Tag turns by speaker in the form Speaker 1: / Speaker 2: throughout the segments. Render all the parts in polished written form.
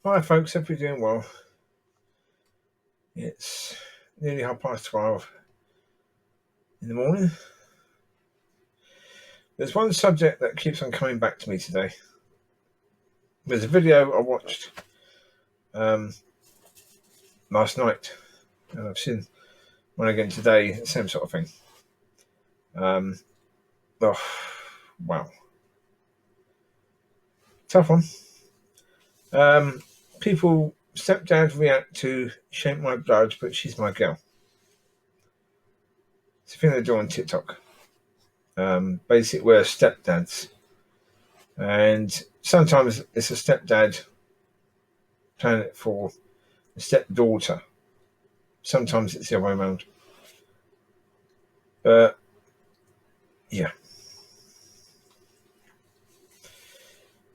Speaker 1: Hi folks, hope you're doing well. It's nearly 12:30 in the morning. There's one subject that keeps on coming back to me today. There's a video I watched last night, and I've seen one again today, same sort of thing. Oh, wow. Tough one. People, stepdad react to Shape My Blood, but she's my girl. It's a thing they do on TikTok. Basically, we're stepdads. And sometimes it's a stepdad playing it for a stepdaughter. Sometimes it's the other way around. But yeah.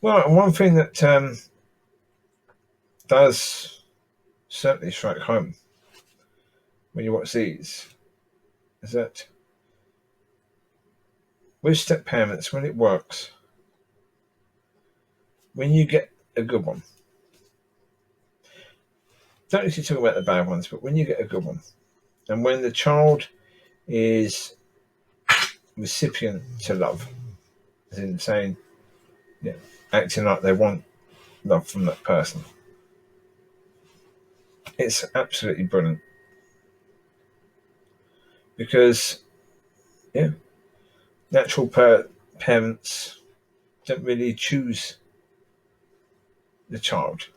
Speaker 1: Well, one thing that does certainly strike home when you watch these is that with step parents, when it works, when you get a good one, don't need to talk about the bad ones, but when you get a good one, and when the child is recipient to love, as in saying, yeah, acting like they want love from that person, it's absolutely brilliant. Because, yeah, natural parents don't really choose the child,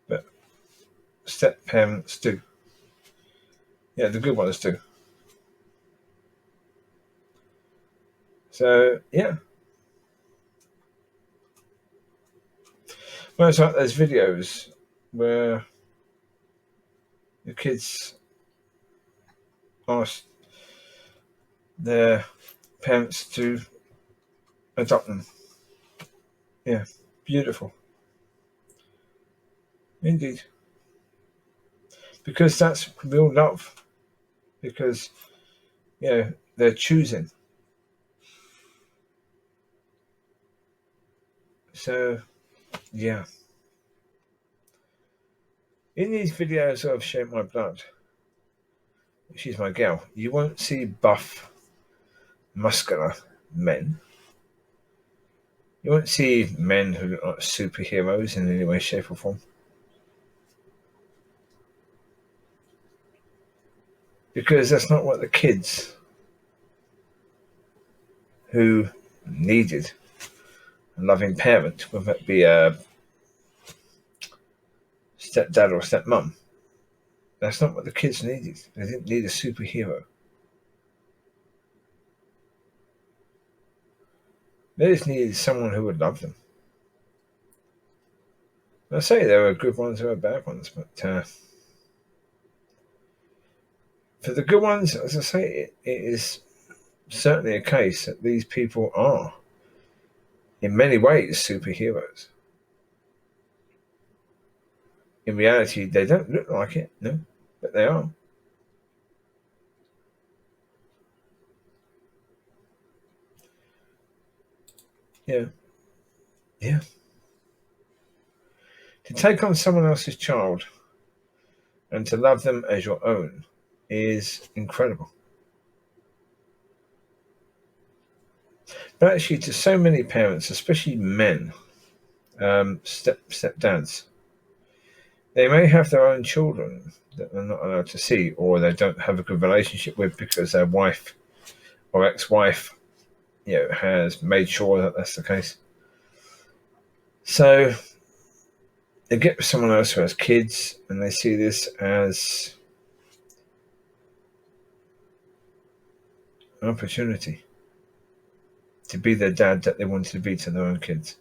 Speaker 1: but step parents do. Yeah, the good ones do. So yeah, well, it's like those videos where the kids ask their parents to adopt them. Yeah, beautiful, indeed, because that's real love. Because they're choosing. So yeah, in these videos of Shape My Blood, she's my gal, you won't see buff, muscular men. You won't see men who look like superheroes in any way, shape, or form. Because that's not what the kids who needed a loving parent, whether it be a stepdad or stepmom, that's not what the kids needed. They didn't need a superhero. They just needed someone who would love them. I say there are good ones, there are bad ones, but for the good ones, as I say, it is certainly a case that these people are, in many ways, superheroes. In reality, they don't look like it, no, but they are. Yeah. Yeah. To take on someone else's child and to love them as your own is incredible. But actually, to so many parents, especially men, stepdads, they may have their own children that they're not allowed to see, or they don't have a good relationship with because their wife or ex-wife, has made sure that that's the case. So they get with someone else who has kids, and they see this as an opportunity to be the dad that they wanted to be to their own kids.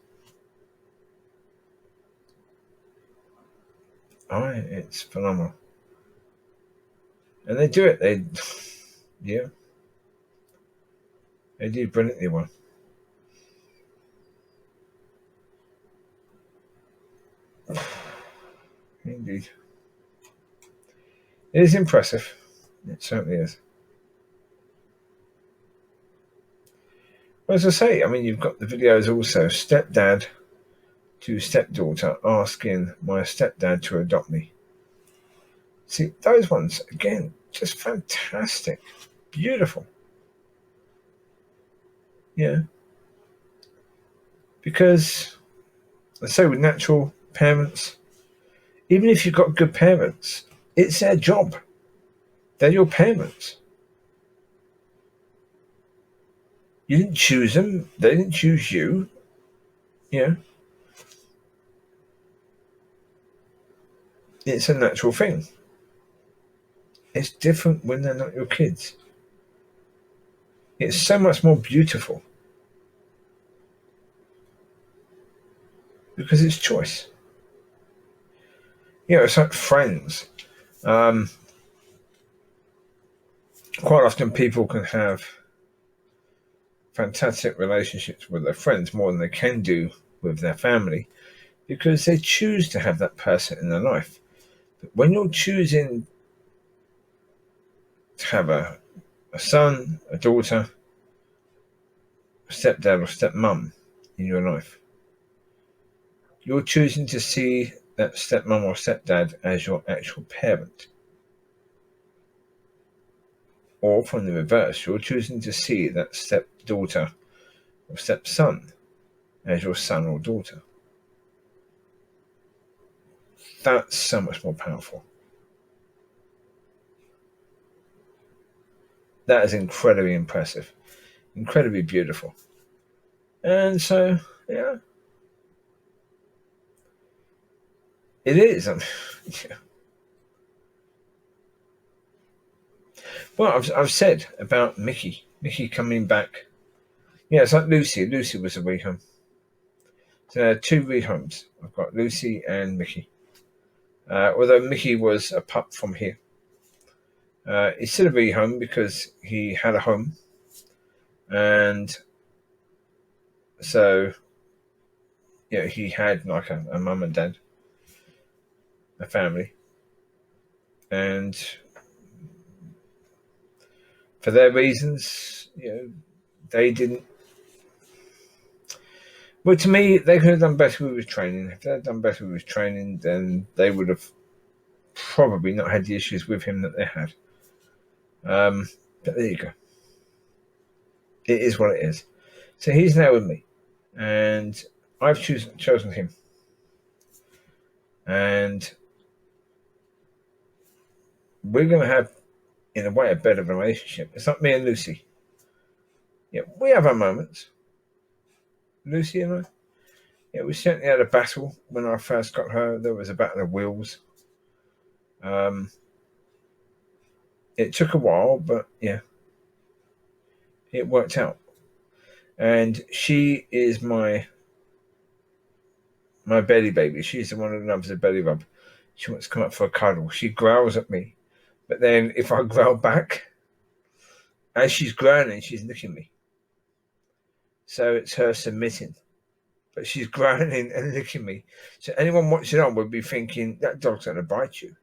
Speaker 1: It's phenomenal. And they do it. Yeah, they do brilliantly well. Indeed. It is impressive. It certainly is. Well, as I say, I mean, you've got the videos also. Stepdad to stepdaughter asking my stepdad to adopt me. See, those ones, again, just fantastic. Beautiful. Yeah. Because, let's say with natural parents, even if you've got good parents, it's their job. They're your parents. You didn't choose them. They didn't choose you. Yeah. It's a natural thing. It's different when they're not your kids. It's so much more beautiful. Because it's choice. You know, it's like friends. Quite often people can have fantastic relationships with their friends more than they can do with their family because they choose to have that person in their life. But when you're choosing to have a son, a daughter, a stepdad or stepmom in your life, you're choosing to see that stepmom or stepdad as your actual parent. Or from the reverse, you're choosing to see that stepdaughter or stepson as your son or daughter. That's so much more powerful. That is incredibly impressive, incredibly beautiful. And so, yeah, it is. Yeah. Well, I've said about Mickey coming back. Yeah, it's like Lucy. Lucy was a rehome. So there are two rehomes. I've got Lucy and Mickey. Although Mickey was a pup from here. He's still a rehome because he had a home. And so, yeah, he had like a mum and dad, a family. And for their reasons, they didn't. Well, to me, they could have done better with his training. If they had done better with his training, then they would have probably not had the issues with him that they had. But there you go. It is what it is. So he's now with me, and I've chosen him. And we're going to have, in a way, a better relationship. It's not me and Lucy. Yeah, we have our moments. Lucy and I. Yeah, we certainly had a battle when I first got her. There was a battle of wills. It took a while, but yeah, it worked out. And she is my belly baby. She's the one who loves a belly rub. She wants to come up for a cuddle. She growls at me. But then if I growl back, as she's growling, she's licking me. So it's her submitting. But she's growling and licking me. So anyone watching on would be thinking, that dog's going to bite you.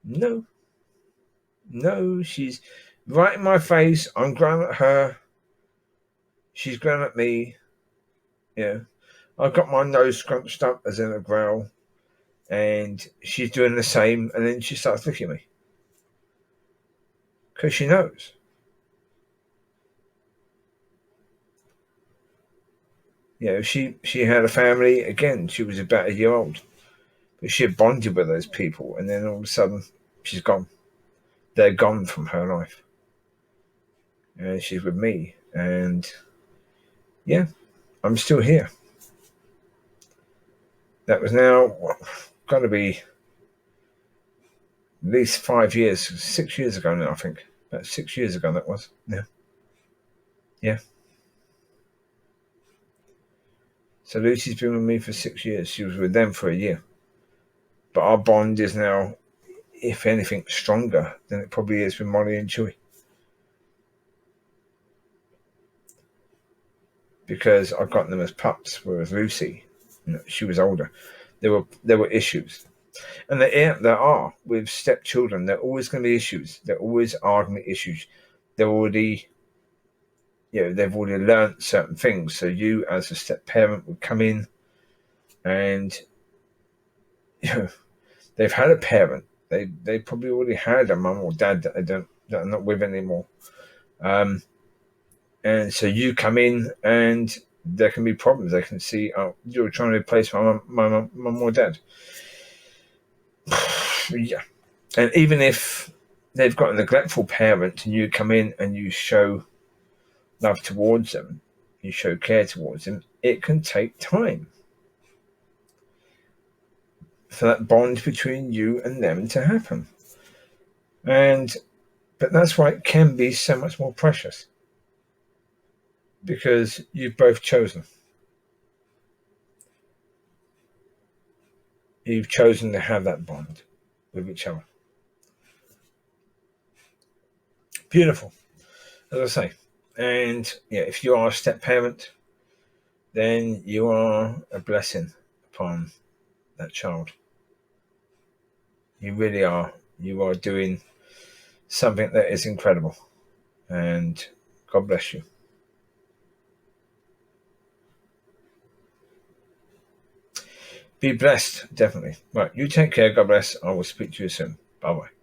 Speaker 1: No, she's right in my face. I'm growling at her. She's growling at me. Yeah. I've got my nose scrunched up as in a growl. And she's doing the same. And then she starts licking me. Because she knows. She had a family. Again, she was about a year old. But she had bonded with those people. And then all of a sudden, she's gone. They're gone from her life. And she's with me. And yeah, I'm still here. That was now got to be at least 5 years, 6 years ago now, I think. About 6 years ago that was. Yeah. So Lucy's been with me for 6 years. She was with them for a year. But our bond is now, if anything, stronger than it probably is with Molly and Chewy. Because I got them as pups, whereas Lucy, she was older. There were issues. And there are with stepchildren. There are always going to be issues. There always are going to be issues. They've already learned certain things. So you, as a step parent, would come in and they've had a parent. They probably already had a mum or dad that are not with anymore. And so you come in, and there can be problems. They can see, oh, you're trying to replace my mum or dad. Yeah, and even if they've got a neglectful parent, and you come in and you show love towards them, you show care towards them, it can take time for that bond between you and them to happen. But that's why it can be so much more precious, because you've both chosen. You've chosen to have that bond with each other. Beautiful, as I say. And yeah, if you are a step parent, then you are a blessing upon that child. You really are. You are doing something that is incredible. And God bless you. Be blessed, definitely. Right, you take care. God bless. I will speak to you soon. Bye-bye.